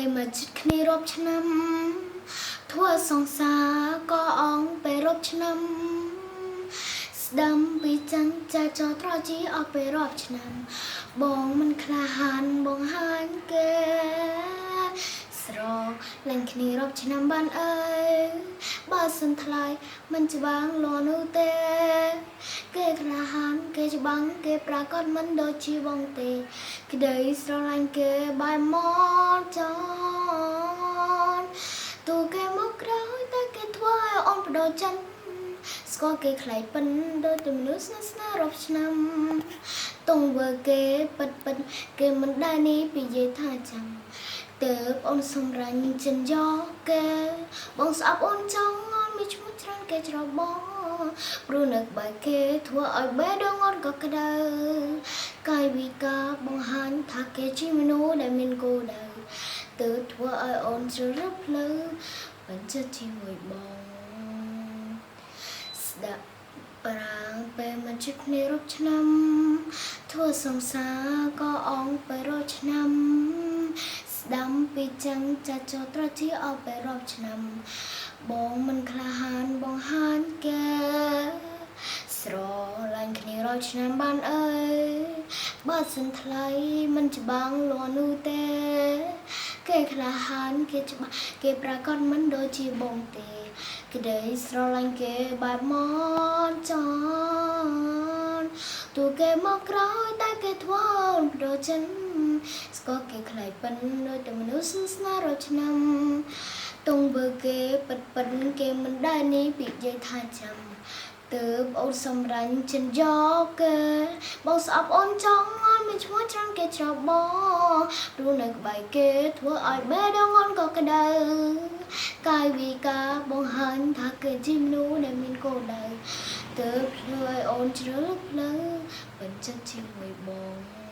ពេលមកជិតគ្នារាប់ឆ្នាំធ្វើសង្សារក៏អងពេលរាប់ឆ្នាំស្ដាំពីចាំងចាចោត្រជីអស់ពេលរាប់ឆ្នាំបងមិនក្លាហានបងហាញគេស្រលែងគ្នារាប់ឆ្នាំបានអើយបើសិនថ្លៃមិនច្បាំងលន់នោះទេគេក្លាហានគេច្បាំងគេប្រកាសមិនដូចជាបងទេក្តីស្រឡាញ់គេបែបមកចនទូគេមកក្រោយតែគេធ្វើឲ្យអូនបដូរចិត្តស្គាល់គេខ្លាយប៉ិនដូចតែមនុស្សស្នេហ៍រាប់ឆ្នាំតងវើគេពិតគេមិនដែលនេះពីយាយថាចាំទើបអូនសម្រាញ់ចិនយកគេបងស្អប់អូនចង់អូនមានឈ្មោះច្រើនគេច្របបងព្រោះនៅក្បែរគេធ្វើឲ្យបេះដូងអូនក៏ក្តៅកាយវិការបង្ហាញថាគេជាមនុស្សដែលមានគោលដៅទើបធ្វើឲ្យអូនជ្រើសរើសផ្លូវបញ្ជាជាមួយបងស្ដាប់ប្រាំងពេលមិនជិតគ្នារាប់ឆ្នាំធ្វើសង្សារក៏អងពេលរាប់ឆ្នាំស្ដាំពីចាំងចាចោត្រជាអស់ពេលរាប់ឆ្នាំបងមិនក្លាហានបងហាញគេស្រឡាញ់គ្នារាប់ឆ្នាំបានអើយបើសិនថ្លៃមិនច្បាំងលន់នោះទេគេក្លាហានគេច្បាស់គេប្រកាសមិនដូចជាបងទេក្តីស្រឡាញ់គេបែបមកចនទូគេមកក្រោយតែគេធ្វើអូនបដូរចិត្តស្គាល់គេខ្លាយប៉ិនដូចតែមនុស្សស្នេហ៍រាប់ឆ្នាំតងបើគេពិតគេមិនដែលនេះពីយាយថាចាំទើបអូនសម្រាញ់ចិនយកគេបងស្អប់អូនចង់អូនមានឈ្មោះច្រើនគេច្របបងព្រោះនៅក្បែរគេធ្វើឲ្យបេះដូងអូនក៏ក្តៅកាយវិការបង្ហាញថាគេជាមនុស្សដែលមានគោលដៅទើបធ្វើឲ្យអូនជ្រើសផ្លូវបញ្ជាក់ជាមួយបង